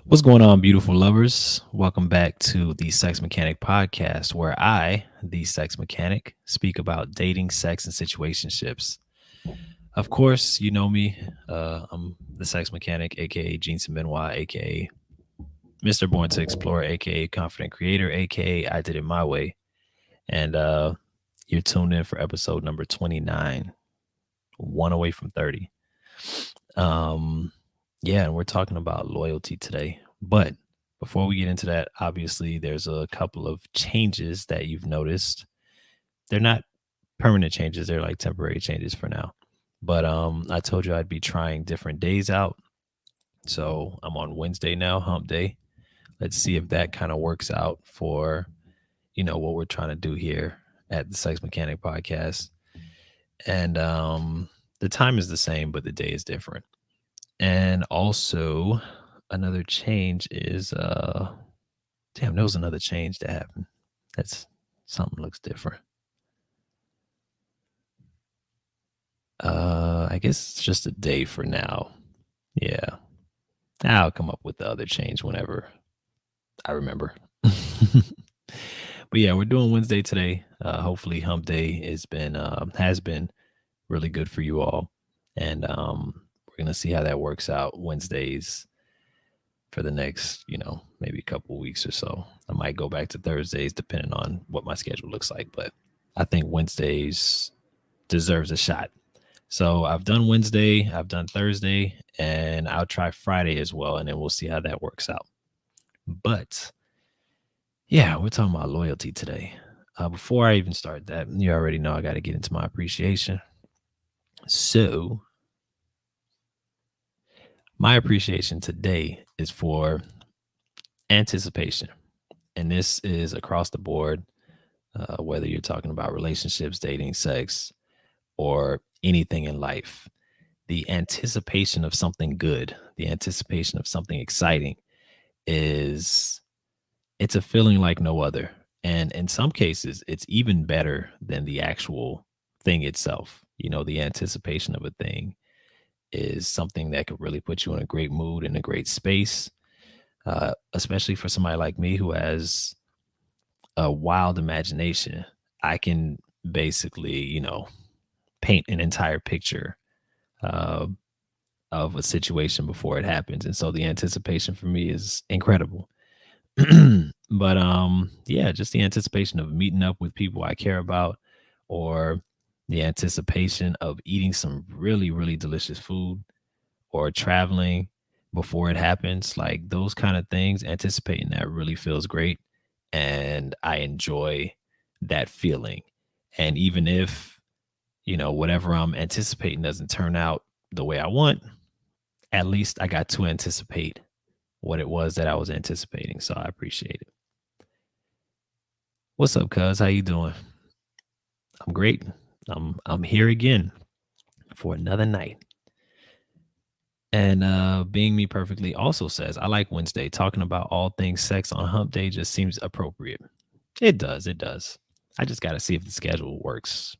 What's going on, beautiful lovers? Welcome back to the Sex Mechanic podcast, where I, the sex mechanic, speak about dating, sex, and situationships. Of course, you know me. I'm the sex mechanic, aka Jeanson Benoit, aka Mr. Born to Explore, aka Confident Creator, aka I Did It My Way. And you're tuned in for episode number 29, one away from 30. Um, yeah, and we're talking about loyalty today. But before we get into that, obviously there's a couple of changes that you've noticed. They're not permanent changes, they're like temporary changes for now. But I told you I'd be trying different days out. So I'm on Wednesday now, hump day. Let's see if that kind of works out for, what we're trying to do here at the Sex Mechanic podcast. And the time is the same, but the day is different. And also another change is damn, there was another change that happened. That's something looks different. I guess it's just a day for now. Yeah. I'll come up with the other change whenever I remember. But yeah, we're doing Wednesday today. Hopefully hump day has been really good for you all. And we're gonna see how that works out Wednesdays for the next, maybe a couple weeks or so. I might go back to Thursdays depending on what my schedule looks like, but I think Wednesdays deserves a shot. So I've done Wednesday, I've done Thursday, and I'll try Friday as well, and then we'll see how that works out. But yeah, we're talking about loyalty today. Before I even start that, you already know I got to get into my appreciation. So my appreciation today is for anticipation. And this is across the board, whether you're talking about relationships, dating, sex, or anything in life. The anticipation of something good, the anticipation of something exciting is it's a feeling like no other. And in some cases, it's even better than the actual thing itself. The anticipation of a thing is something that could really put you in a great mood and a great space, especially for somebody like me who has a wild imagination. I can basically, paint an entire picture uh, of a situation before it happens, and so the anticipation for me is incredible. But yeah, just the anticipation of meeting up with people I care about, or the anticipation of eating some really really delicious food, or traveling before it happens, like those kind of things, anticipating that really feels great, and I enjoy that feeling. And even if whatever I'm anticipating doesn't turn out the way I want, at least I got to anticipate what it was that I was anticipating. So I appreciate it. What's up, cuz? How you doing? I'm great. I'm here again for another night. And being me perfectly also says I like Wednesday. Talking about all things sex on hump day just seems appropriate. It does, it does. I just gotta see if the schedule works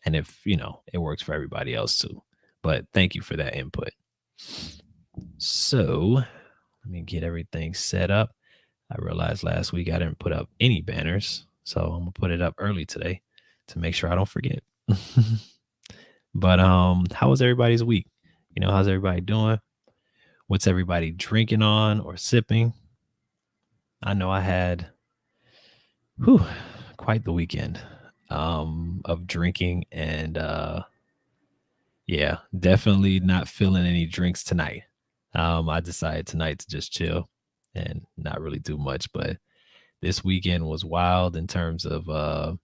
and if, it works for everybody else too. But thank you for that input. So let me get everything set up. I realized last week I didn't put up any banners, so I'm gonna put it up early today to make sure I don't forget. But how was everybody's week? How's everybody doing? What's everybody drinking on or sipping? I know I had whew, quite the weekend of drinking, and yeah, definitely not feeling any drinks tonight. I decided tonight to just chill and not really do much, but this weekend was wild in terms of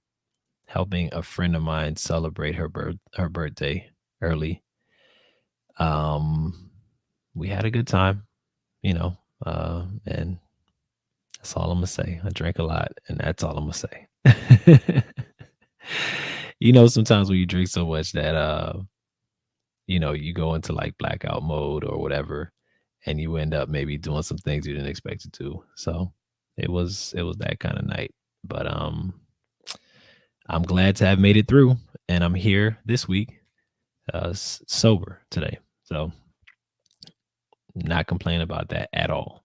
helping a friend of mine celebrate her birthday early. Um, we had a good time, and that's all I'm gonna say. I drank a lot, and that's all I'm gonna say. Sometimes when you drink so much that you go into like blackout mode or whatever, and you end up maybe doing some things you didn't expect to do. So it was that kind of night. But I'm glad to have made it through, and I'm here this week, sober today. So not complaining about that at all.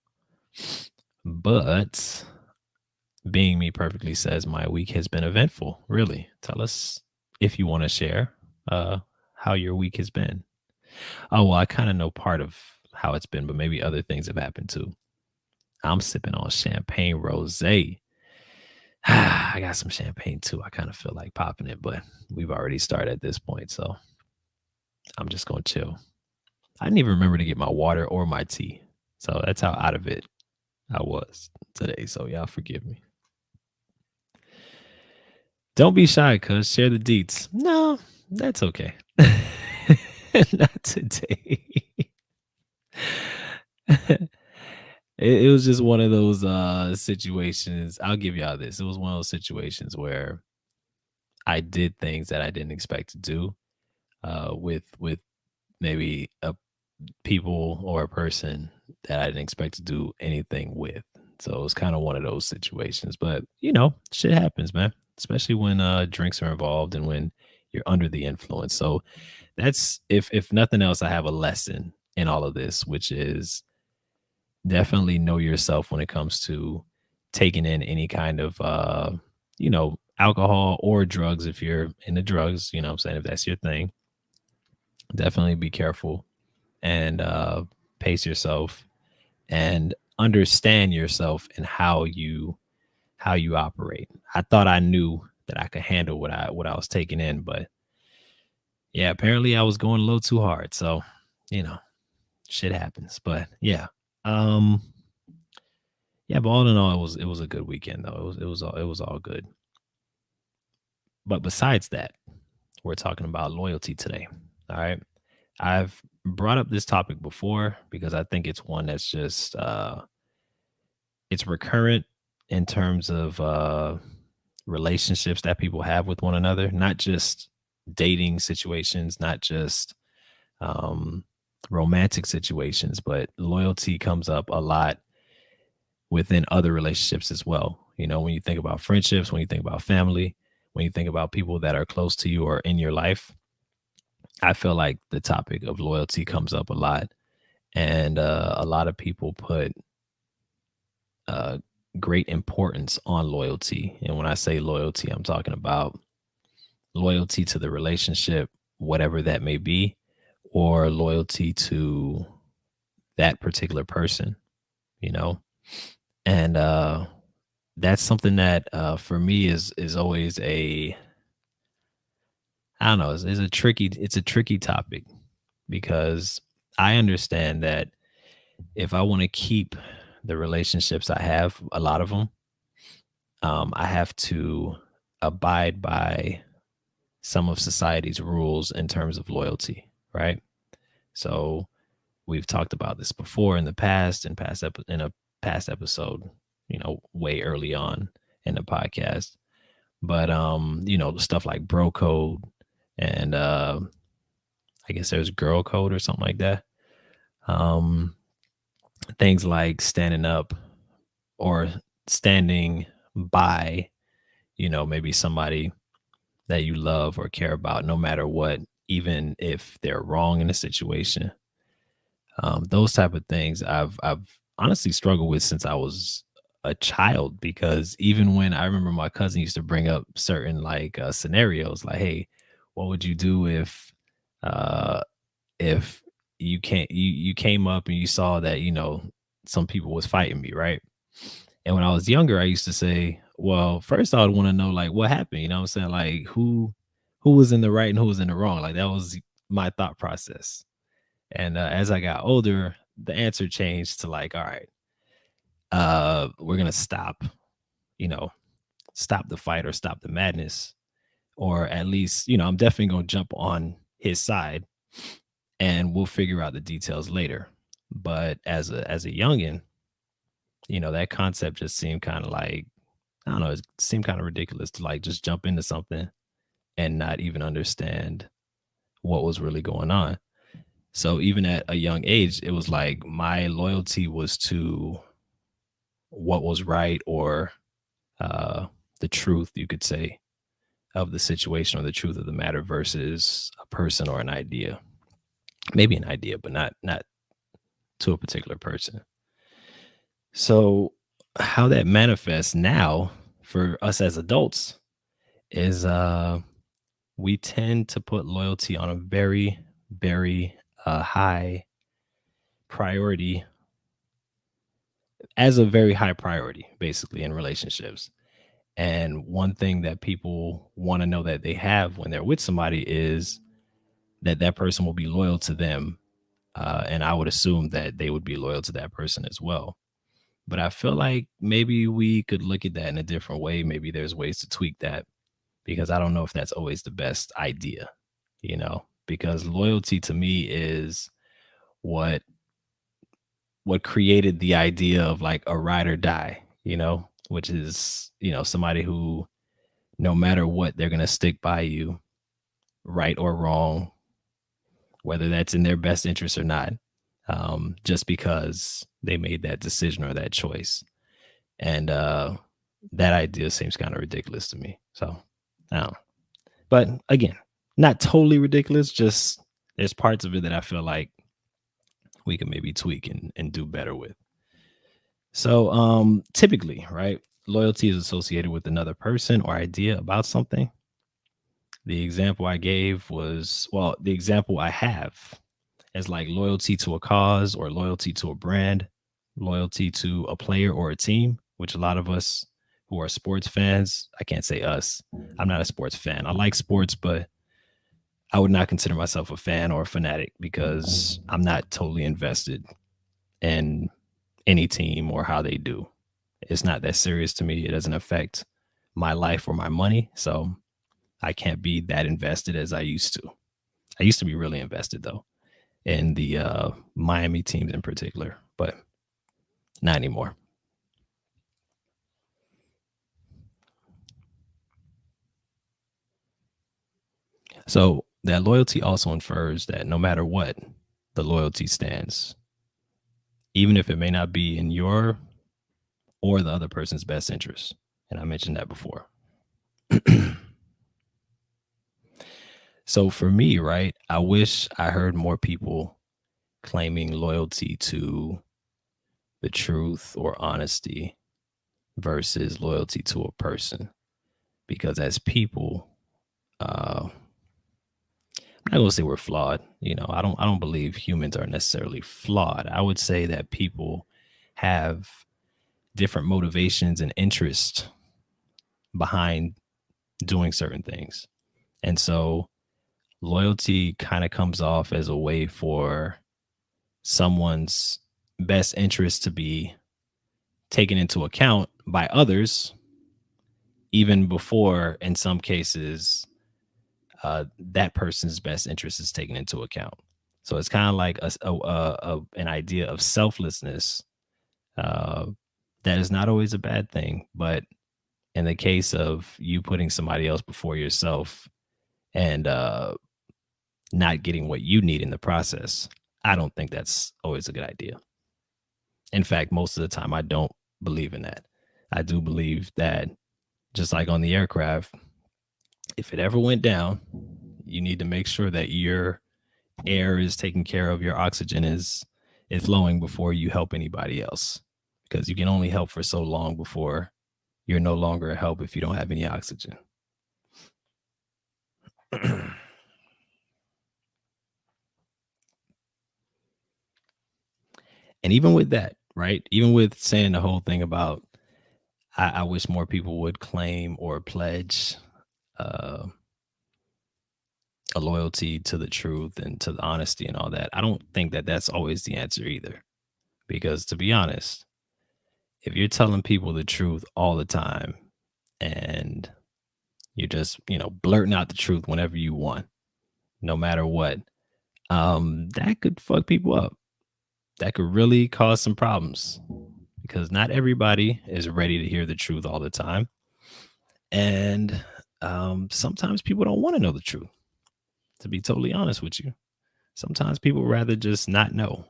But being me perfectly says my week has been eventful. Really, tell us if you want to share uh, how your week has been. Oh well, I kind of know part of how it's been, but maybe other things have happened too. I'm sipping on champagne rosé. I got some champagne too. I kind of feel like popping it, but we've already started at this point, so I'm just gonna chill. I didn't even remember to get my water or my tea, so that's how out of it I was today. So y'all forgive me. Don't be shy, cuz share the deets. No, that's okay. Not today. It was just one of those situations. I'll give y'all this. It was one of those situations where I did things that I didn't expect to do with maybe a people or a person that I didn't expect to do anything with. So it was kind of one of those situations. But shit happens, man. Especially when drinks are involved and when you're under the influence. So that's if nothing else, I have a lesson in all of this, which is definitely know yourself when it comes to taking in any kind of alcohol or drugs. If you're into drugs, what I'm saying, if that's your thing, definitely be careful and pace yourself and understand yourself and how you operate. I thought I knew that I could handle what I was taking in, but yeah, apparently I was going a little too hard. So, you know, shit happens. But yeah. Um yeah, but all in all, it was a good weekend though. It was all good. But besides that, we're talking about loyalty today. All right. I've brought up this topic before because I think it's one that's just it's recurrent in terms of relationships that people have with one another, not just dating situations, not just um romantic situations, but loyalty comes up a lot within other relationships as well. When you think about friendships, when you think about family, when you think about people that are close to you or in your life, I feel like the topic of loyalty comes up a lot. And a lot of people put uh, great importance on loyalty. And when I say loyalty, I'm talking about loyalty to the relationship, whatever that may be, or loyalty to that particular person, you know? And that's something that for me is always I don't know, it's a tricky topic because I understand that if I want to keep the relationships I have, a lot of them, I have to abide by some of society's rules in terms of loyalty, right? So we've talked about this before in the past, in a past episode, way early on in the podcast. But stuff like bro code and I guess there's girl code or something like that. Um, things like standing up or standing by, maybe somebody that you love or care about, no matter what, even if they're wrong in a situation. Those type of things I've honestly struggled with since I was a child because even when I remember my cousin used to bring up certain like scenarios, like, hey, what would you do uh if you came up and you saw that some people was fighting me, right? And when I was younger, I used to say, well, first I would want to know like what happened. You know what I'm saying? Like who was in the right and who was in the wrong. Like that was my thought process. And as I got older, the answer changed to like, all right, we're gonna you know, stop the fight or stop the madness, or at least, I'm definitely gonna jump on his side, and we'll figure out the details later. But as a youngin, that concept just seemed kind of like I don't know, it seemed kind of ridiculous to like just jump into something and not even understand what was really going on. So even at a young age, it was like my loyalty was to what was right or uh, the truth, you could say, of the situation or the truth of the matter versus a person or an idea. Maybe an idea, but not to a particular person. So, how that manifests now for us as adults is we tend to put loyalty on a very, very high priority, as a very high priority, basically, in relationships. And one thing that people want to know that they have when they're with somebody is that that person will be loyal to them. And I would assume that they would be loyal to that person as well. But I feel like maybe we could look at that in a different way. Maybe there's ways to tweak that because I don't know if that's always the best idea, because loyalty to me is what what created the idea of like a ride or die, which is, somebody who no matter what, they're going to stick by you, right or wrong, whether that's in their best interest or not, just because they made that decision or that choice. And that idea seems kind of ridiculous to me. So, I don't know. But again, not totally ridiculous. Just there's parts of it that I feel like we can maybe tweak and do better with. So, typically, right, loyalty is associated with another person or idea about something. The example I gave was, well, the example I have as like loyalty to a cause or loyalty to a brand, loyalty to a player or a team, which a lot of us who are sports fans, I can't say us. I'm not a sports fan. I like sports, but I would not consider myself a fan or a fanatic because I'm not totally invested in any team or how they do. It's not that serious to me. It doesn't affect my life or my money. So I can't be that invested as I used to. I used to be really invested though in the Miami teams in particular, but not anymore. So that loyalty also infers that no matter what, the loyalty stands, even if it may not be in your or the other person's best interest. And I mentioned that before. So for me, right, I wish I heard more people claiming loyalty to the truth or honesty versus loyalty to a person. Because as people, I'm not gonna say we're flawed. I don't believe humans are necessarily flawed. I would say that people have different motivations and interests behind doing certain things. And so loyalty kind of comes off as a way for someone's best interest to be taken into account by others, even before, in some cases, that person's best interest is taken into account. So it's kind of like an idea of selflessness uh, that is not always a bad thing. But in the case of you putting somebody else before yourself and not getting what you need in the process, I don't think that's always a good idea. In fact, most of the time, I don't believe in that. I do believe that just like on the aircraft, if it ever went down, you need to make sure that your air is taken care of, your oxygen is flowing before you help anybody else. Because you can only help for so long before you're no longer a help if you don't have any oxygen. And even with that, right? Even with saying the whole thing about I wish more people would claim or pledge uh, a loyalty to the truth and to the honesty and all that. I don't think that that's always the answer either. Because to be honest, if you're telling people the truth all the time and you're just, blurting out the truth whenever you want, no matter what, that could fuck people up. That could really cause some problems because not everybody is ready to hear the truth all the time. And sometimes people don't want to know the truth, to be totally honest with you. Sometimes people rather just not know.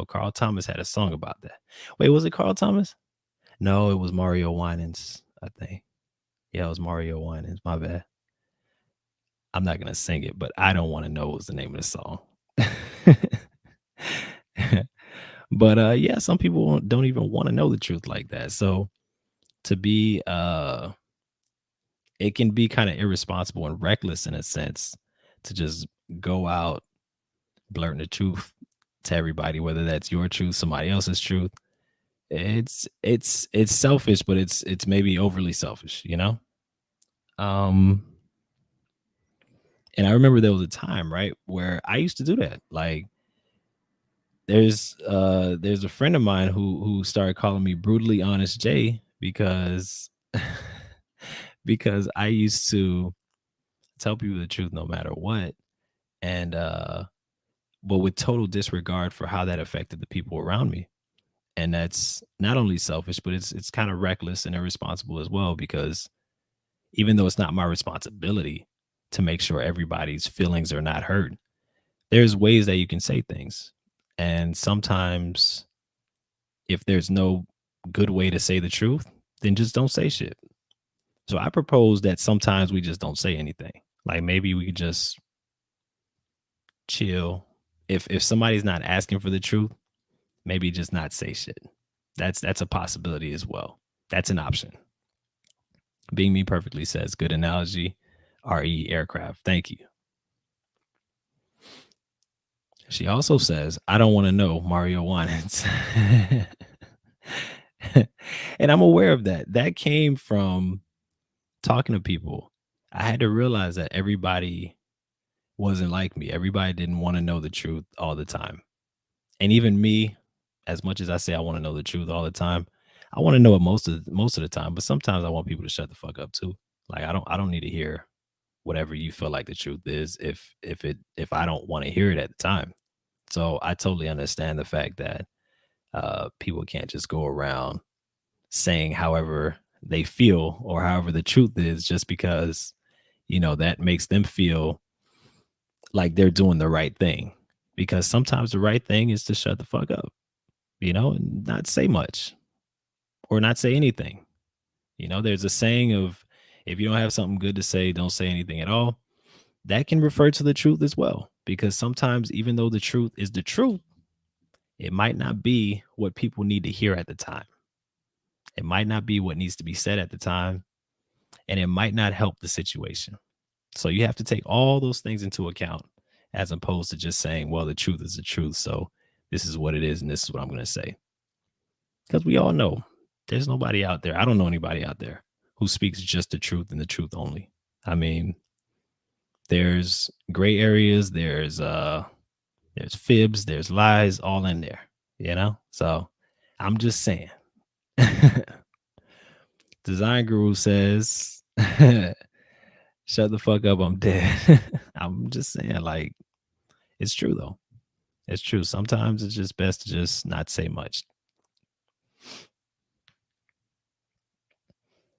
Carl Thomas had a song about that. Wait, was it Carl Thomas? No, it was Mario Winans, I think. Yeah, it was Mario Winans. My bad. I'm not gonna sing it, but I don't want to know was the name of the song. But yeah, some people don't even want to know the truth like that. So to be it can be kind of irresponsible and reckless in a sense to just go out blurting the truth to everybody, whether that's your truth, somebody else's truth. It's selfish, but it's maybe overly selfish, you know? Um and I remember there was a time, right, where I used to do that. Like there's a friend of mine who started calling me brutally honest Jay because because I used to tell people the truth no matter what. And but with total disregard for how that affected the people around me. And that's not only selfish, but it's kind of reckless and irresponsible as well, because even though it's not my responsibility to make sure everybody's feelings are not hurt, there's ways that you can say things. And sometimes if there's no good way to say the truth, then just don't say shit. So I propose that sometimes we just don't say anything. Like maybe we could just chill. If somebody's not asking for the truth, maybe just not say shit. That's a possibility as well. That's an option. Being Me Perfectly says, good analogy. RE aircraft. Thank you. She also says, I don't want to know Mario Winans. And I'm aware of that. That came from talking to people. I had to realize that everybody wasn't like me. Everybody didn't want to know the truth all the time. And even me, as much as I say I want to know the truth all the time, I want to know it most of the time, but sometimes I want people to shut the fuck up too. Like I don't need to hear whatever you feel like the truth is if I don't want to hear it at the time. So I totally understand the fact that people can't just go around saying however they feel or however the truth is just because that makes them feel like they're doing the right thing, because sometimes the right thing is to shut the fuck up, and not say much or not say anything. There's a saying of, if you don't have something good to say, don't say anything at all. That can refer to the truth as well, because sometimes even though the truth is the truth, it might not be what people need to hear at the time. It might not be what needs to be said at the time, and it might not help the situation. So you have to take all those things into account, as opposed to just saying, well, the truth is the truth. So this is what it is, and this is what I'm going to say. Because we all know there's nobody out there. I don't know anybody out there who speaks just the truth and the truth only. I mean, there's gray areas, there's fibs, there's lies all in there. So I'm just saying. Design Guru says, shut the fuck up, I'm dead. I'm just saying, like, it's true though. It's true. Sometimes it's just best to just not say much.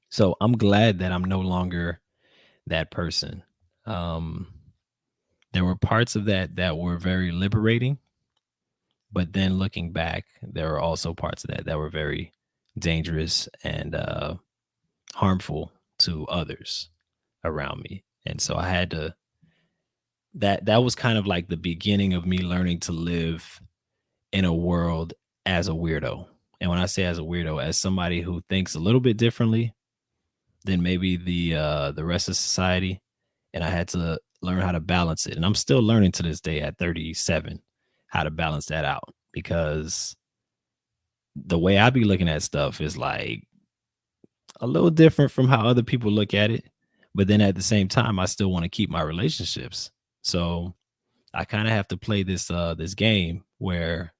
So I'm glad that I'm no longer that person. Um, there were parts of that were very liberating, but then looking back, there were also parts of that were very dangerous and harmful to others around me. And so I had to that was kind of like the beginning of me learning to live in a world as a weirdo. And when I say as a weirdo, as somebody who thinks a little bit differently than maybe the rest of society, and I had to learn how to balance it. And I'm still learning to this day at 37 how to balance that out, because the way I be looking at stuff is like a little different from how other people look at it. But then at the same time, I still want to keep my relationships. So I kind of have to play this game where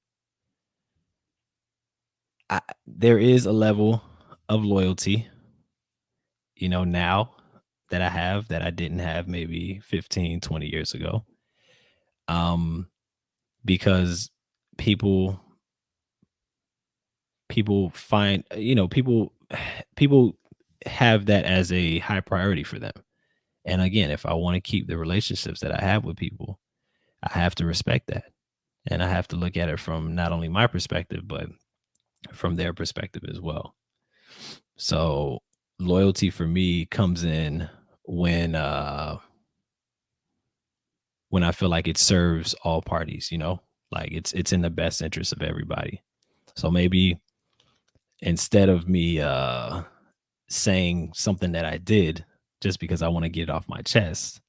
there is a level of loyalty, now that I have that I didn't have maybe 15, 20 years ago. Um, because people people find people have that as a high priority for them. And again, if I want to keep the relationships that I have with people, I have to respect that. And I have to look at it from not only my perspective, but from their perspective as well. So loyalty for me comes in when when I feel like it serves all parties. Like it's in the best interest of everybody. So maybe instead of me saying something that I did just because I want to get it off my chest,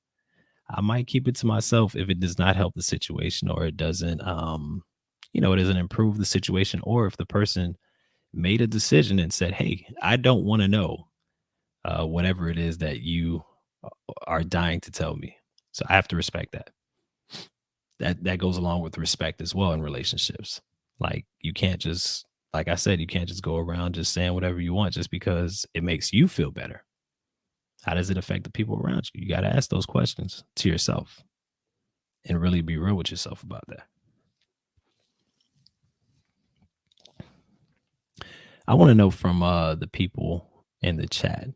I might keep it to myself if it does not help the situation, or it doesn't it doesn't improve the situation, or if the person made a decision and said, "Hey, I don't want to know whatever it is that you are dying to tell me." So I have to respect that. That goes along with respect as well in relationships. Like you can't just, like I said, you can't just go around just saying whatever you want just because it makes you feel better. How does it affect the people around you? You got to ask those questions to yourself and really be real with yourself about that. I want to know from the people in the chat,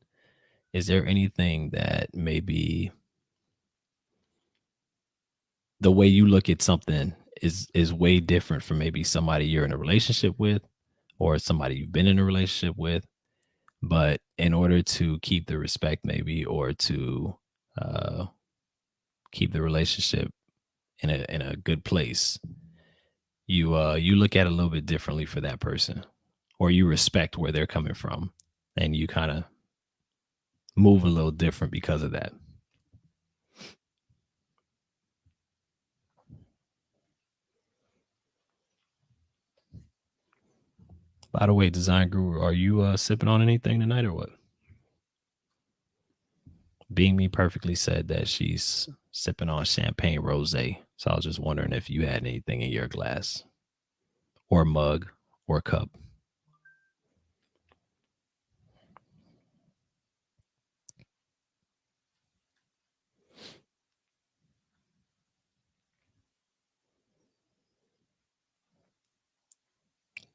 is there anything that maybe the way you look at something is way different from maybe somebody you're in a relationship with or somebody you've been in a relationship with, but in order to keep the respect maybe, or to uh keep the relationship in a good place, you look at it a little bit differently for that person, or you respect where they're coming from, and you kind of move a little different because of that. By the way, Design Guru, are you sipping on anything tonight or what? Being Me Perfectly said that she's sipping on champagne rosé. So I was just wondering if you had anything in your glass or mug or cup.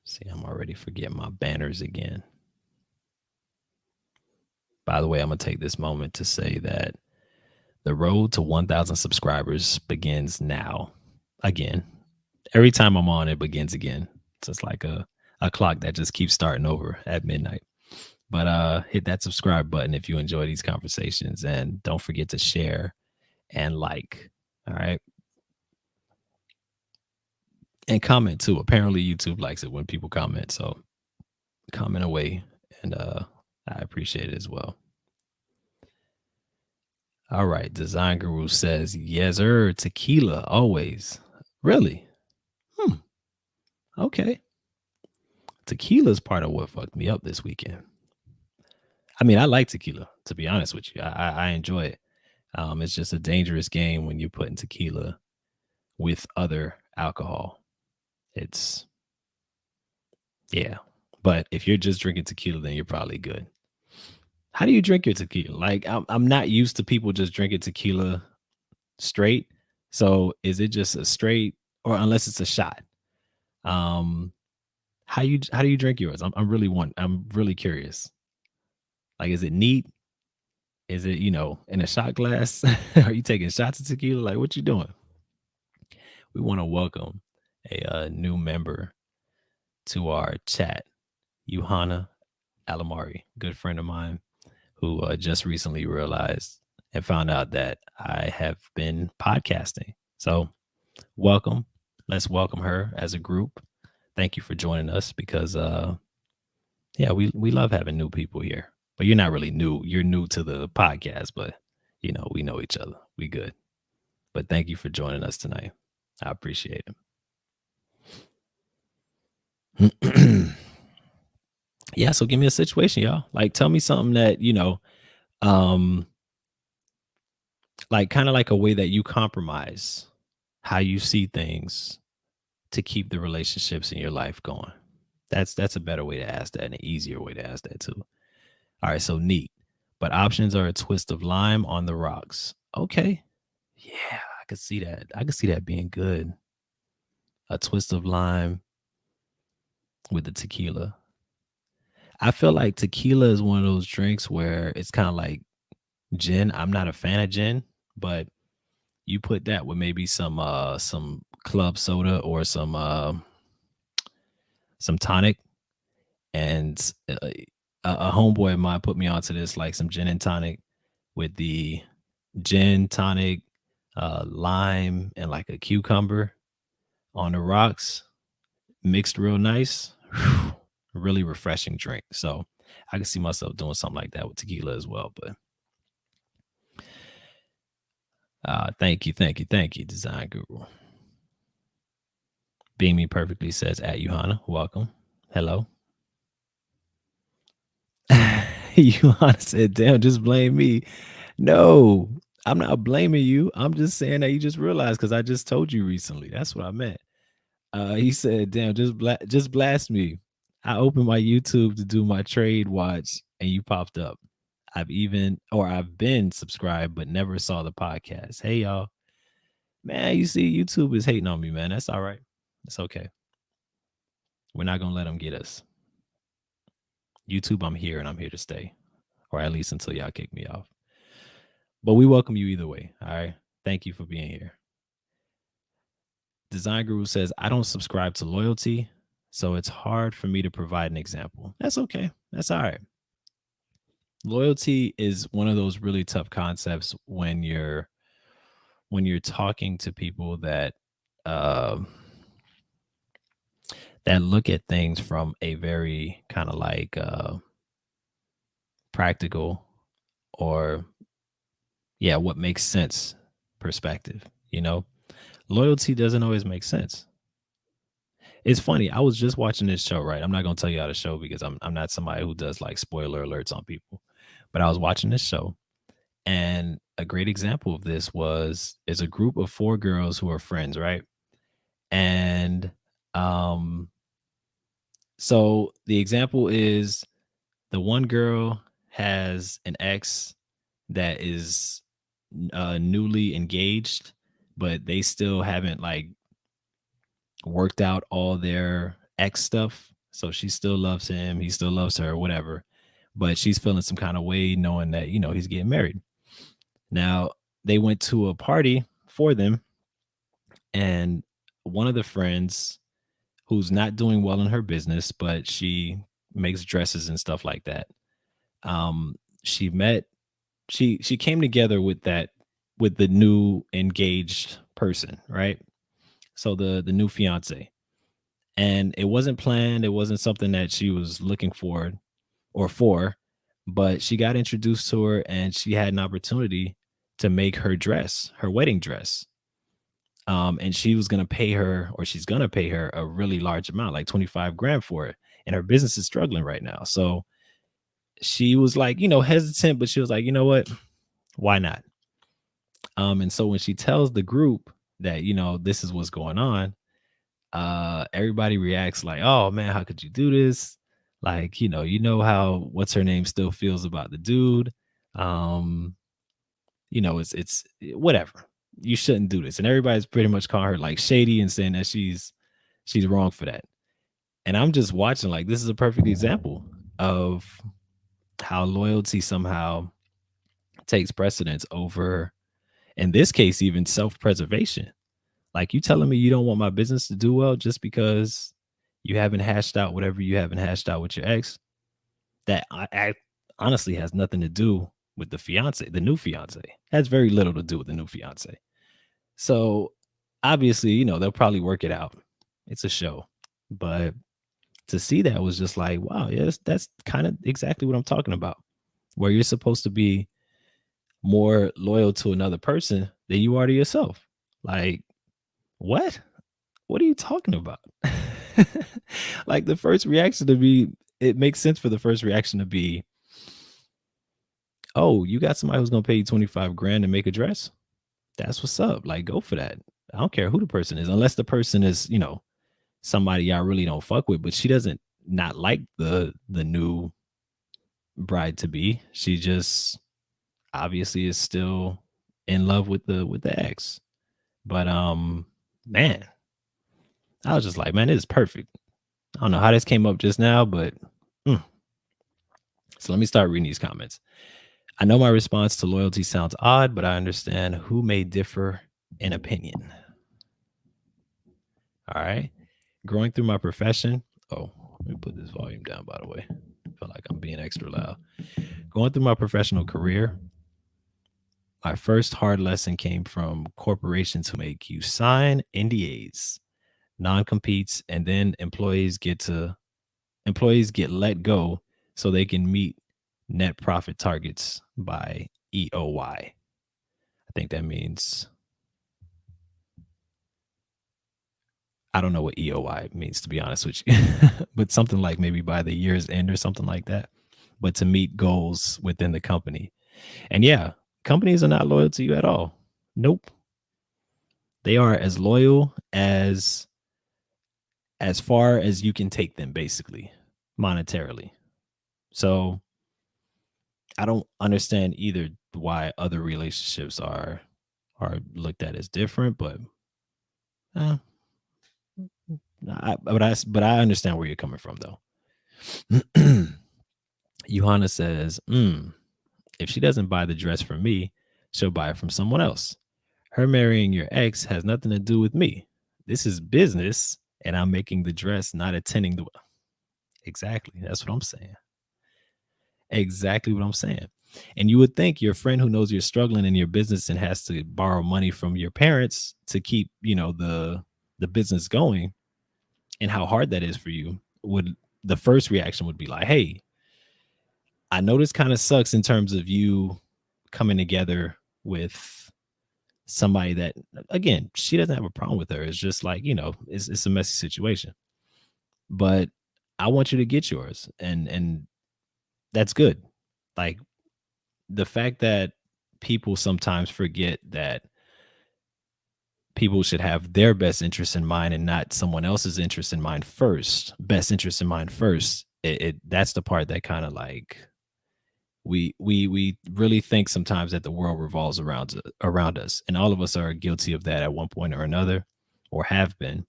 See, I'm already forgetting my banners again. By the way, I'm going to take this moment to say that the road to 1,000 subscribers begins now. Again, every time I'm on, it begins again. It's just like a clock that just keeps starting over at midnight. But hit that subscribe button if you enjoy these conversations, and don't forget to share and like. All right. And comment too. Apparently YouTube likes it when people comment. So comment away, and I appreciate it as well. All right. Design Guru says, yes, sir. Tequila always. Really? Hmm. Okay. Tequila's part of what fucked me up this weekend. I mean, I like tequila, to be honest with you. I enjoy it. It's just a dangerous game when you're putting tequila with other alcohol. It's, yeah. But if you're just drinking tequila, then you're probably good. How do you drink your tequila? Like, I'm not used to people just drinking tequila straight. So is it just a straight, or unless it's a shot? Um, how do you drink yours? I'm really curious. Like, is it neat? Is it, in a shot glass? Are you taking shots of tequila? Like, what you doing? We want to welcome a new member to our chat, Johanna Alamari, good friend of mine, who just recently realized and found out that I have been podcasting. So, welcome. Let's welcome her as a group. Thank you for joining us, because yeah, we love having new people here. But you're not really new. You're new to the podcast, but we know each other. We good. But thank you for joining us tonight. I appreciate it. Yeah, so give me a situation, y'all. Like, tell me something that, um like, kind of like a way that you compromise how you see things to keep the relationships in your life going. That's a better way to ask that, and an easier way to ask that too. All right, so neat. But options are a twist of lime on the rocks. Okay. Yeah, I could see that. I could see that being good. A twist of lime with the tequila. I feel like tequila is one of those drinks where it's kind of like gin. I'm not a fan of gin, but you put that with maybe some club soda or some tonic, and a homeboy of mine put me onto this, like some gin and tonic with the gin tonic, lime, and like a cucumber. on the rocks, mixed real nice. Really refreshing drink. So I can see myself doing something like that with tequila as well. But thank you, thank you, thank you, Design Guru. Being Me Perfectly says at Johanna, welcome. Hello. Johanna said, damn, just blame me. No, I'm not blaming you. I'm just saying that you just realized because I just told you recently. That's what I meant. He said, damn, just blast me. I opened my YouTube to do my trade watch and you popped up. I've been subscribed, but never saw the podcast. Hey, y'all. Man, you see, YouTube is hating on me, man. That's all right. It's okay. We're not going to let them get us. YouTube, I'm here and I'm here to stay, or at least until y'all kick me off. But we welcome you either way. All right. Thank you for being here. Design Guru says, I don't subscribe to loyalty, so it's hard for me to provide an example. That's okay. That's all right. Loyalty is one of those really tough concepts when you're talking to people um that look at things from a very kind of like practical or yeah, what makes sense perspective, you know? Loyalty doesn't always make sense. It's funny. I was just watching this show, right? I'm not gonna tell you how the show because I'm not somebody who does like spoiler alerts on people. But I was watching this show, and a great example of this is a group of four girls who are friends, right? And um, so the example is the one girl has an ex that is newly engaged, but they still haven't like worked out all their ex stuff. So she still loves him, he still loves her, whatever. But she's feeling some kind of way knowing that, he's getting married. Now, they went to a party for them, and one of the friends who's not doing well in her business, but she makes dresses and stuff like that. She met she came together with the new engaged person, right? So the new fiance. And it wasn't planned, it wasn't something that she was looking for, but she got introduced to her and she had an opportunity to make her wedding dress. And she was gonna pay her, or she's gonna pay her a really large amount, like 25 grand for it. And her business is struggling right now. So she was like, hesitant, but she was like, you know what? Why not? And so when she tells the group that, this is what's going on, everybody reacts like, oh man, how could you do this? Like, how what's her name still feels about the dude. Um, it's whatever. You shouldn't do this. And everybody's pretty much calling her like shady and saying that she's wrong for that. And I'm just watching like this is a perfect example of how loyalty somehow takes precedence over, in this case, even self-preservation. Like you telling me you don't want my business to do well just because you haven't hashed out whatever you haven't hashed out with your ex. That honestly has nothing to do with the new fiance. Has very little to do with the new fiance. So obviously, they'll probably work it out. It's a show. But to see that was just like, wow, yes, that's kind of exactly what I'm talking about. Where you're supposed to be more loyal to another person than you are to yourself. Like, what? What are you talking about? Like the first reaction to be, it makes sense for the first reaction to be, oh, you got somebody who's gonna pay you 25 grand to make a dress? That's what's up. Like, go for that. I don't care who the person is, unless the person is, somebody y'all really don't fuck with, but she doesn't not like the new bride to be. She just obviously is still in love with the ex. But man, I was just like, man, this is perfect. I don't know how this came up just now, but mm. So let me start reading these comments. I know my response to loyalty sounds odd, but I understand who may differ in opinion. All right. Growing through my profession. Oh, let me put this volume down, by the way. I feel like I'm being extra loud. Going through my professional career, my first hard lesson came from corporations who make you sign NDAs. non-competes, and then employees get let go so they can meet net profit targets by EOY. I think that means, I don't know what EOY means, to be honest with you, but something like maybe by the year's end or something like that. But to meet goals within the company. And yeah, companies are not loyal to you at all. Nope. They are as loyal as far as you can take them, basically, monetarily. So I don't understand either why other relationships are looked at as different, but uh, but I understand where you're coming from though. Johanna says, if she doesn't buy the dress from me, she'll buy it from someone else. Her marrying your ex has nothing to do with me. This is business, and I'm making the dress, not attending the. Exactly. That's what I'm saying. Exactly what I'm saying. And you would think your friend who knows you're struggling in your business and has to borrow money from your parents to keep, the business going, and how hard that is for you, would the first reaction would be like, "Hey, I know this kind of sucks in terms of you coming together with somebody that, again, she doesn't have a problem with her. It's just like, it's a messy situation. But I want you to get yours." And that's good. Like, the fact that people sometimes forget that people should have their best interest in mind and not someone else's interest in mind first, best interest in mind first. That's the part that kind of like, we really think sometimes that the world revolves around us, and all of us are guilty of that at one point or another, or have been.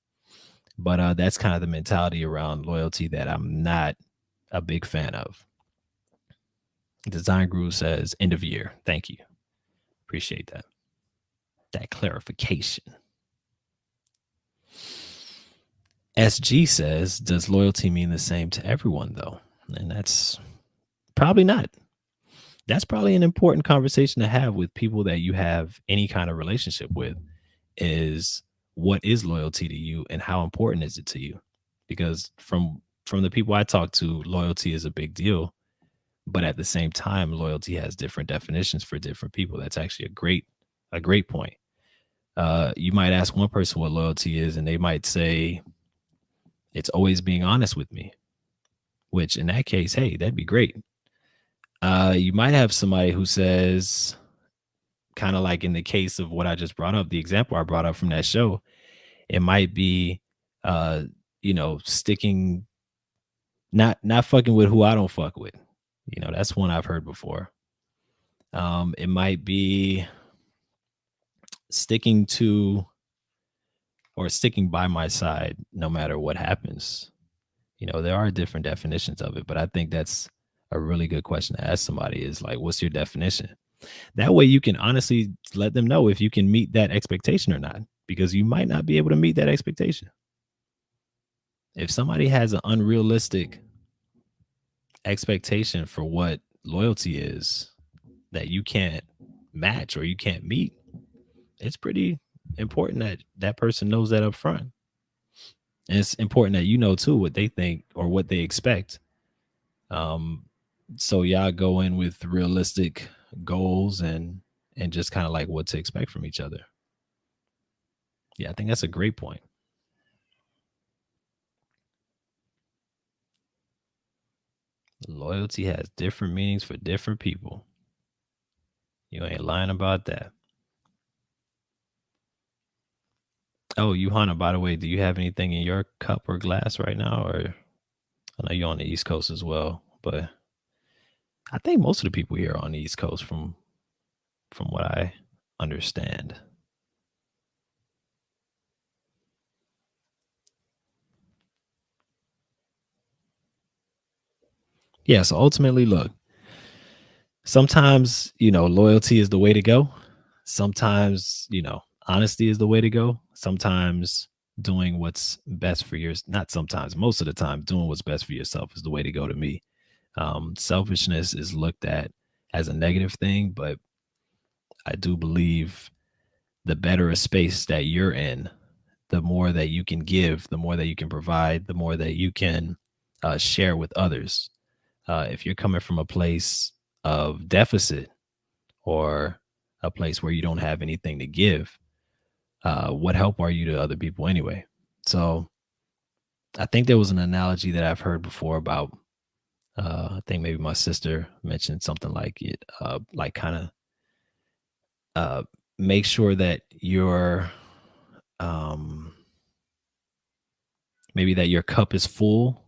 But that's kind of the mentality around loyalty that I'm not a big fan of. Design Guru says end of year. Thank you. Appreciate that clarification. SG says, does loyalty mean the same to everyone though? And that's probably not. That's probably an important conversation to have with people that you have any kind of relationship with, is what is loyalty to you and how important is it to you? Because from the people I talk to, loyalty is a big deal, but at the same time, loyalty has different definitions for different people. That's actually a great point. You might ask one person what loyalty is, and they might say it's always being honest with me, which in that case, hey, that'd be great. You might have somebody who says, kind of like in the case of what I just brought up, the example I brought up from that show, it might be, uh, sticking, not fucking with who I don't fuck with. That's one I've heard before. It might be sticking to, or sticking by my side no matter what happens. There are different definitions of it, but I think that's a really good question to ask somebody, is like, what's your definition? That way you can honestly let them know if you can meet that expectation or not, because you might not be able to meet that expectation. If somebody has an unrealistic expectation for what loyalty is that you can't match or you can't meet, it's pretty important that that person knows that up front. And it's important that you know too what they think or what they expect. Um, so y'all go in with realistic goals and just kind of like what to expect from each other. Yeah, I think that's a great point. Loyalty has different meanings for different people. You ain't lying about that. Oh, Johanna, by the way, do you have anything in your cup or glass right now? Or I know you're on the East Coast as well, but I think most of the people here are on the East Coast from what I understand. Yeah, so ultimately, look, sometimes, loyalty is the way to go. Sometimes, honesty is the way to go. Sometimes doing what's best for yours, not sometimes, most of the time, doing what's best for yourself is the way to go to me. Selfishness is looked at as a negative thing, but I do believe the better a space that you're in, the more that you can give, the more that you can provide, the more that you can share with others. If you're coming from a place of deficit or a place where you don't have anything to give, what help are you to other people anyway? So I think there was an analogy that I've heard before about, I think maybe my sister mentioned something like it, like kind of uh, make sure that um, maybe that your cup is full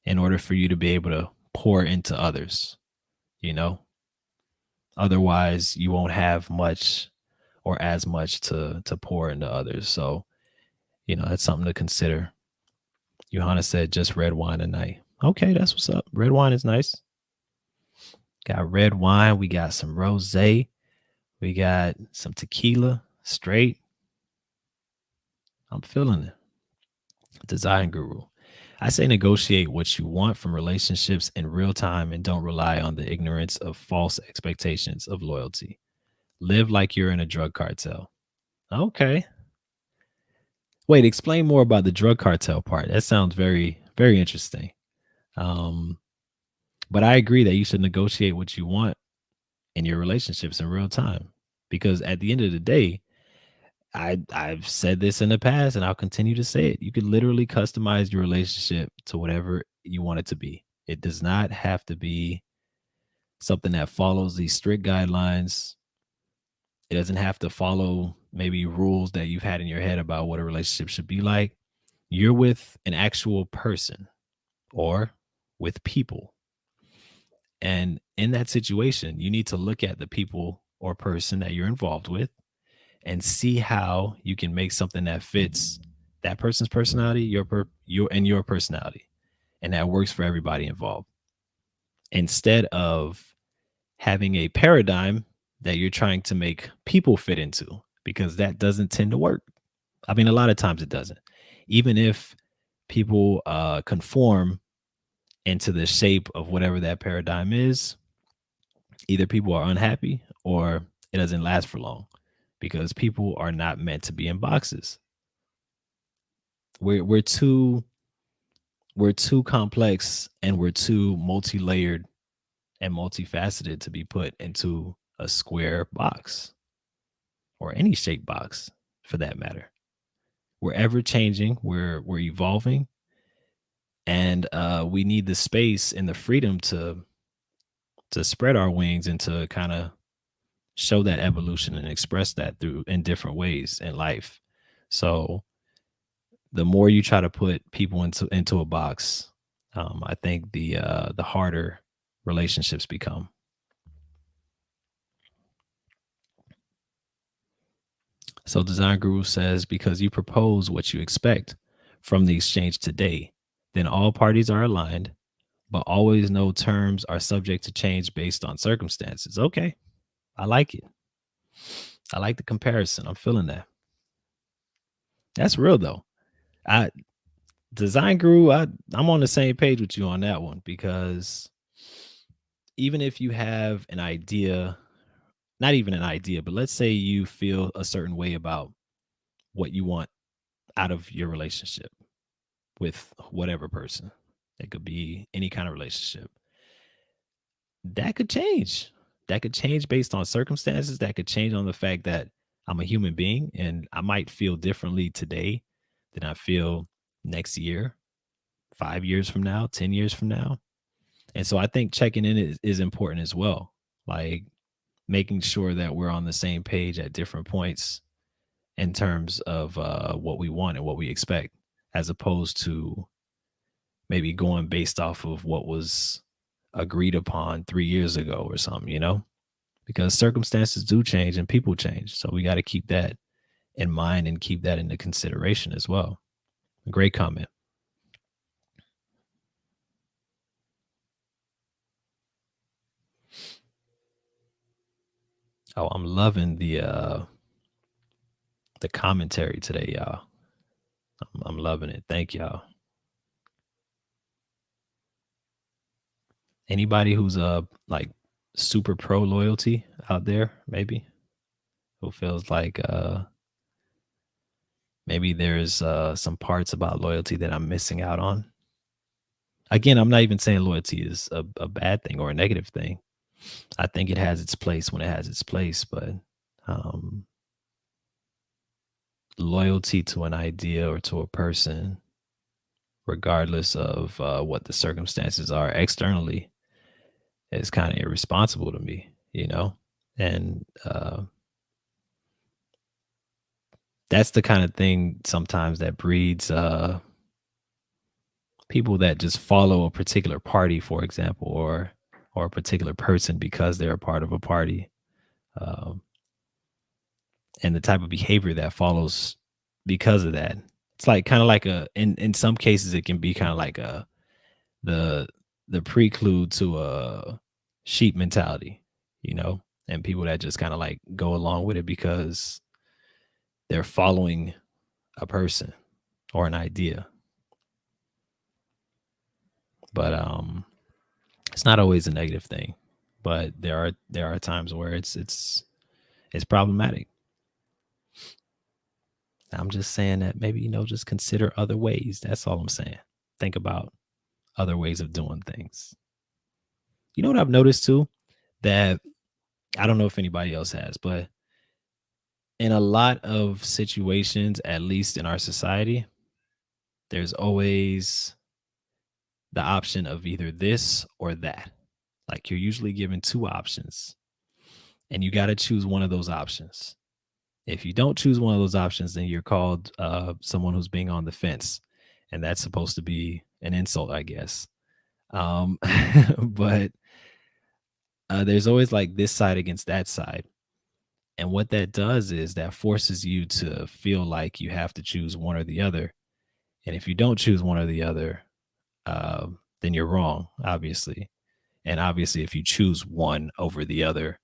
in order for you to be able to pour into others, you know? Otherwise, you won't have much or as much to pour into others. So, that's something to consider. Johanna said just red wine tonight. Okay, that's what's up. Red wine is nice. Got red wine. We got some rosé. We got some tequila straight. I'm feeling it. Design guru. I say negotiate what you want from relationships in real time and don't rely on the ignorance of false expectations of loyalty. Live like you're in a drug cartel. Okay. Wait, explain more about the drug cartel part. That sounds very, very interesting. Um, but I agree that you should negotiate what you want in your relationships in real time. Because at the end of the day, I've said this in the past and I'll continue to say it. You could literally customize your relationship to whatever you want it to be. It does not have to be something that follows these strict guidelines. It doesn't have to follow maybe rules that you've had in your head about what a relationship should be like. You're with an actual person or with people. And in that situation, you need to look at the people or person that you're involved with and see how you can make something that fits that person's personality, your personality, and that works for everybody involved. Instead of having a paradigm that you're trying to make people fit into, because that doesn't tend to work. I mean, a lot of times it doesn't. Even if people conform into the shape of whatever that paradigm is, either people are unhappy or it doesn't last for long because people are not meant to be in boxes. We're too complex and we're too multi-layered and multifaceted to be put into a square box or any shape box for that matter. We're ever changing, we're evolving, and we need the space and the freedom to spread our wings and to kind of show that evolution and express that through in different ways in life. So the more you try to put people into a box, I think the harder relationships become. So Design Guru says because you propose what you expect from the exchange today, then all parties are aligned, but always know terms are subject to change based on circumstances. Okay, I like it. I like the comparison. I'm feeling that. That's real though. I Design Guru, I'm on the same page with you on that one because even if you have an idea, not even an idea, but let's say you feel a certain way about what you want out of your relationship with whatever person. It could be any kind of relationship. That could change. That could change based on circumstances. That could change on the fact that I'm a human being and I might feel differently today than I feel next year, 5 years from now, 10 years from now. And so I think checking in is important as well. Like making sure that we're on the same page at different points in terms of what we want and what we expect, as opposed to maybe going based off of what was agreed upon 3 years ago or something, because circumstances do change and people change. So we got to keep that in mind and keep that into consideration as well. Great comment. Oh, I'm loving the commentary today, y'all. I'm loving it. Thank y'all. Anybody who's like super pro loyalty out there, maybe, who feels like Maybe there's some parts about loyalty that I'm missing out on. Again, I'm not even saying loyalty is a bad thing or a negative thing. I think it has its place when it has its place, but um, loyalty to an idea or to a person, regardless of what the circumstances are externally, is kind of irresponsible to me, you know? And that's the kind of thing sometimes that breeds people that just follow a particular party, for example, or a particular person because they're a part of a party, um, and the type of behavior that follows because of that. It's like kind of like a in some cases it can be kind of like a the the prelude to a sheep mentality, you know, and people that just kind of like go along with it because they're following a person or an idea. But it's not always a negative thing, but there are times where it's problematic. I'm just saying that maybe, just consider other ways. That's all I'm saying. Think about other ways of doing things. You know what I've noticed too? That I don't know if anybody else has, but in a lot of situations, at least in our society, there's always the option of either this or that. Like you're usually given two options and you got to choose one of those options. If you don't choose one of those options, then you're called someone who's being on the fence. And that's supposed to be an insult, I guess. Um, but there's always like this side against that side. And what that does is that forces you to feel like you have to choose one or the other. And if you don't choose one or the other, then you're wrong, obviously. And obviously, if you choose one over the other,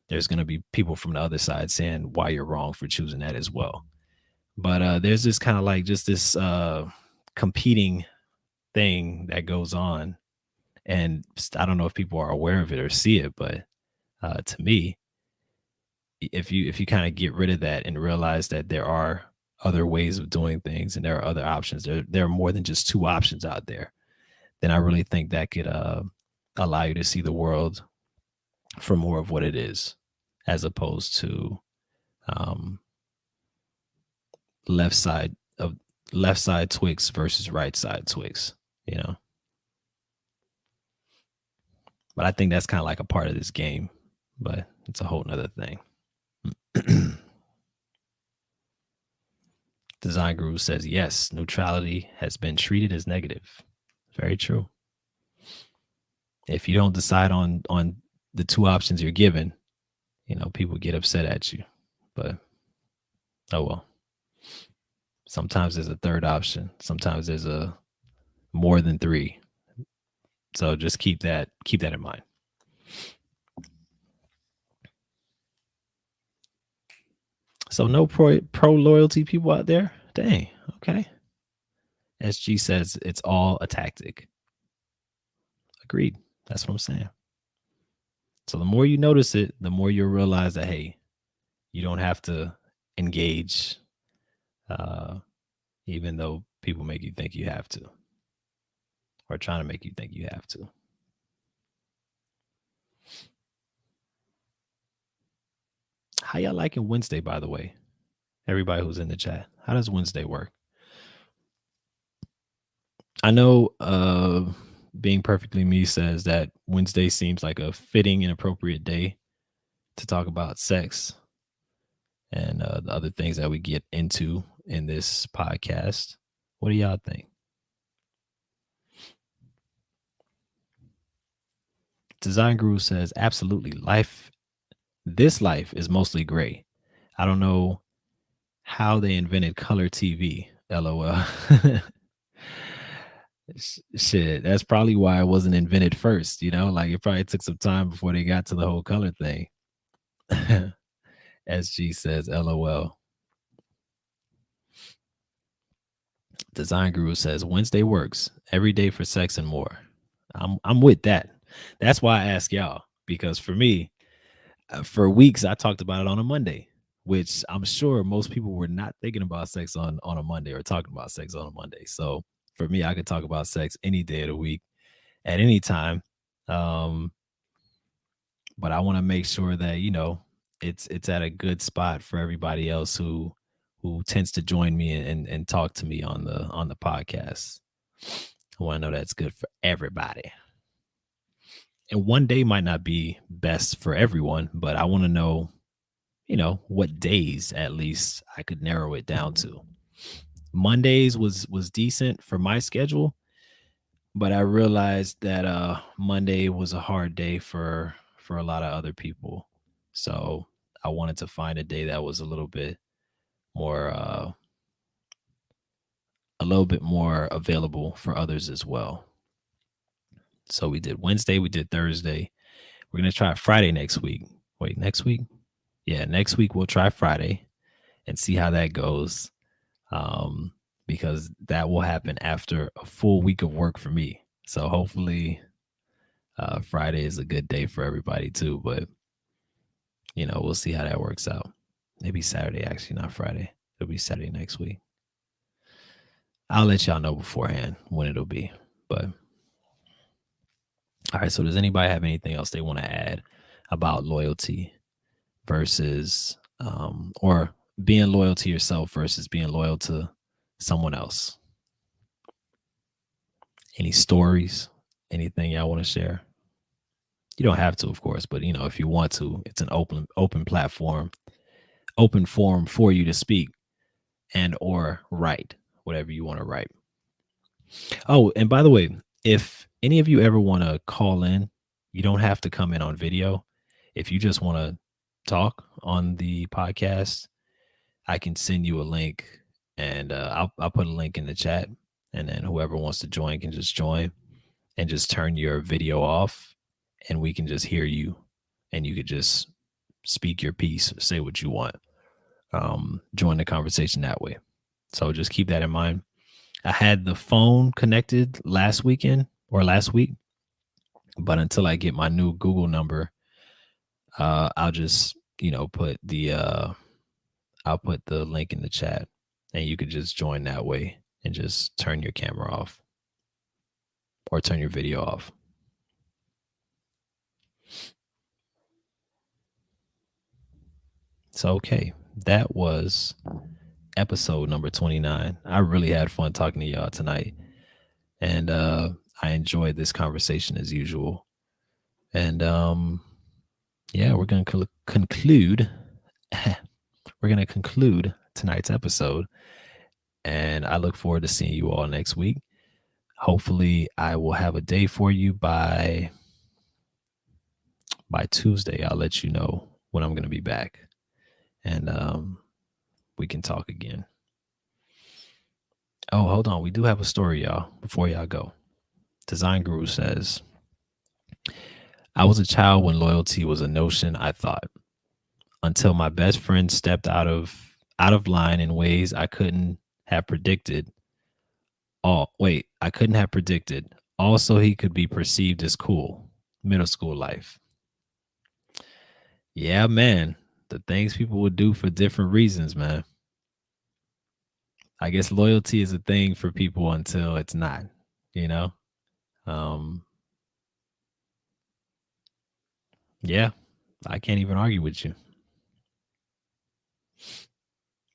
there's going to be people from the other side saying why you're wrong for choosing that as well. But there's this kind of like just this competing thing that goes on. And I don't know if people are aware of it or see it, but to me, if you kind of get rid of that and realize that there are other ways of doing things and there are other options, there are more than just two options out there, then I really think that could allow you to see the world for more of what it is, as opposed to um, left side of left side Twix versus right side Twix. You know, but I think that's kind of like a part of this game, but it's a whole nother thing. Design Guru says yes, neutrality has been treated as negative. Very true. If you don't decide on the two options you're given, people get upset at you. But oh well. Sometimes there's a third option. Sometimes there's a more than three. So just keep that in mind. So no pro loyalty people out there? Dang. Okay. SG says it's all a tactic. Agreed. That's what I'm saying. So the more you notice it, the more you'll realize that, hey, you don't have to engage, even though people make you think you have to, or trying to make you think you have to. How y'all liking Wednesday, by the way? Everybody who's in the chat, how does Wednesday work? I know Being Perfectly Me says that Wednesday seems like a fitting and appropriate day to talk about sex and the other things that we get into in this podcast. What do y'all think? Design Guru says absolutely. This life is mostly gray. I don't know how they invented color TV. LOL. Shit, that's probably why it wasn't invented first. Like it probably took some time before they got to the whole color thing. SG says, LOL. Design Guru says Wednesday works every day for sex and more. I'm with that. That's why I ask y'all, because for me, for weeks I talked about it on a Monday. which I'm sure most people were not thinking about sex on a Monday or talking about sex on a Monday. So for me, I could talk about sex any day of the week at any time. Um, but I want to make sure that, it's at a good spot for everybody else who tends to join me and talk to me on the podcast. I want to know that's good for everybody. And one day might not be best for everyone, but I want to know, what days at least I could narrow it down to. Mondays was decent for my schedule, but I realized that Monday was a hard day for a lot of other people. So I wanted to find a day that was more a little bit more available for others as well. So we did Wednesday, we did Thursday. We're gonna try Friday next week. Wait, next week? Yeah, next week we'll try Friday and see how that goes. Because that will happen after a full week of work for me. So hopefully Friday is a good day for everybody too. But we'll see how that works out. Maybe Saturday, actually, not Friday. It'll be Saturday next week. I'll let y'all know beforehand when it'll be. But all right, so does anybody have anything else they want to add about loyalty versus or being loyal to yourself versus being loyal to someone else? Any stories? Anything y'all want to share? You don't have to, of course, but if you want to, it's an open platform, open forum for you to speak and or write whatever you want to write. Oh, and by the way, if any of you ever want to call in, you don't have to come in on video. If you just want to talk on the podcast, I can send you a link, and I'll put a link in the chat, and then whoever wants to join can just join and just turn your video off, and we can just hear you, and you could just speak your piece, say what you want, join the conversation that way. So just keep that in mind. I had the phone connected last week, but until I get my new Google number, I'll just put I'll put the link in the chat, and you could just join that way and just turn your camera off or turn your video off. So okay, that was episode number 29. I really had fun talking to y'all tonight, and I enjoyed this conversation as usual. And yeah, we're gonna conclude. We're gonna conclude tonight's episode, and I look forward to seeing you all next week. Hopefully, I will have a day for you by Tuesday. I'll let you know when I'm gonna be back, and we can talk again. Oh, hold on. We do have a story, y'all, before y'all go. Design Guru says, I was a child when loyalty was a notion I thought, until my best friend stepped out of line in ways I couldn't have predicted. I couldn't have predicted. Also, he could be perceived as cool. Middle school life. Yeah, man. The things people would do for different reasons, man. I guess loyalty is a thing for people until it's not, Yeah, I can't even argue with you.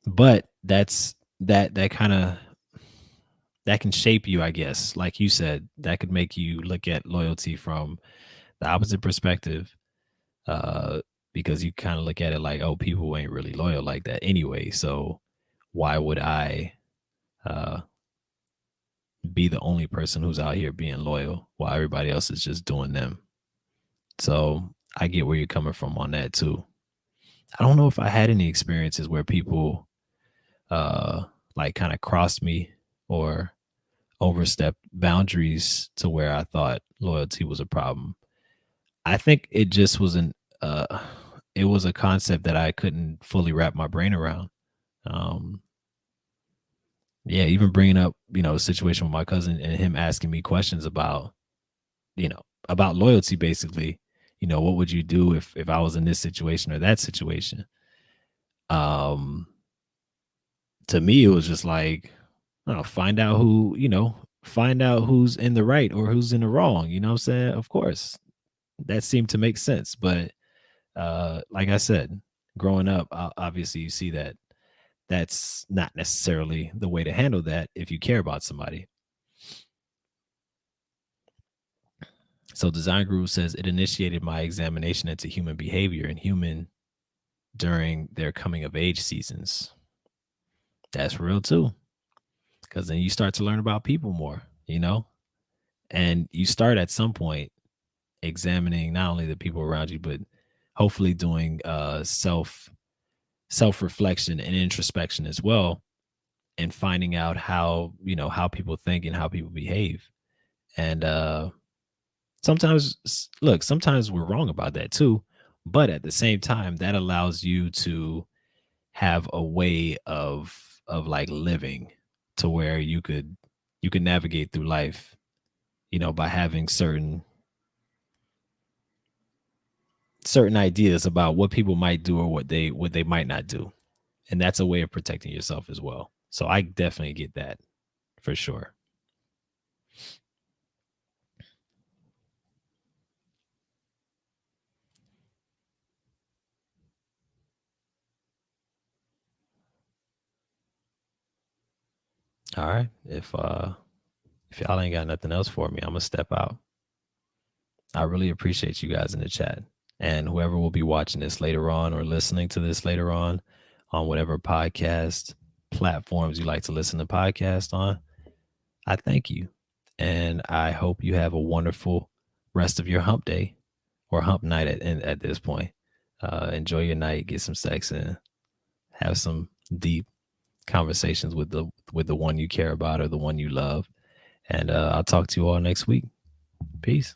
But that can shape you, I guess. Like you said, that could make you look at loyalty from the opposite perspective. Because you kind of look at it like, oh, people ain't really loyal like that anyway. So why would I be the only person who's out here being loyal while everybody else is just doing them? So I get where you're coming from on that too. I don't know if I had any experiences where people like kind of crossed me or overstepped boundaries to where I thought loyalty was a problem. I think it just wasn't it was a concept that I couldn't fully wrap my brain around. Yeah, even bringing up, a situation with my cousin and him asking me questions about, about loyalty, basically, what would you do if I was in this situation or that situation? Um, to me, it was just like, I don't know, find out who's in the right or who's in the wrong. You know what I'm saying? Of course, that seemed to make sense. But like I said, growing up, obviously you see that that's not necessarily the way to handle that if you care about somebody. So Design Guru says it initiated my examination into human behavior and human during their coming of age seasons. That's real too. Because then you start to learn about people more, and you start at some point examining not only the people around you, but hopefully doing self reflection and introspection as well, and finding out how people think and how people behave. And sometimes we're wrong about that too, but at the same time, that allows you to have a way of like living to where you could navigate through life, by having certain ideas about what people might do or what they might not do. And that's a way of protecting yourself as well. So I definitely get that for sure. All right. If y'all ain't got nothing else for me, I'm gonna step out. I really appreciate you guys in the chat. And whoever will be watching this later on or listening to this later on whatever podcast platforms you like to listen to podcasts on, I thank you. And I hope you have a wonderful rest of your hump day or hump night at this point. Enjoy your night, get some sex in, have some deep conversations with the one you care about or the one you love. And I'll talk to you all next week. Peace.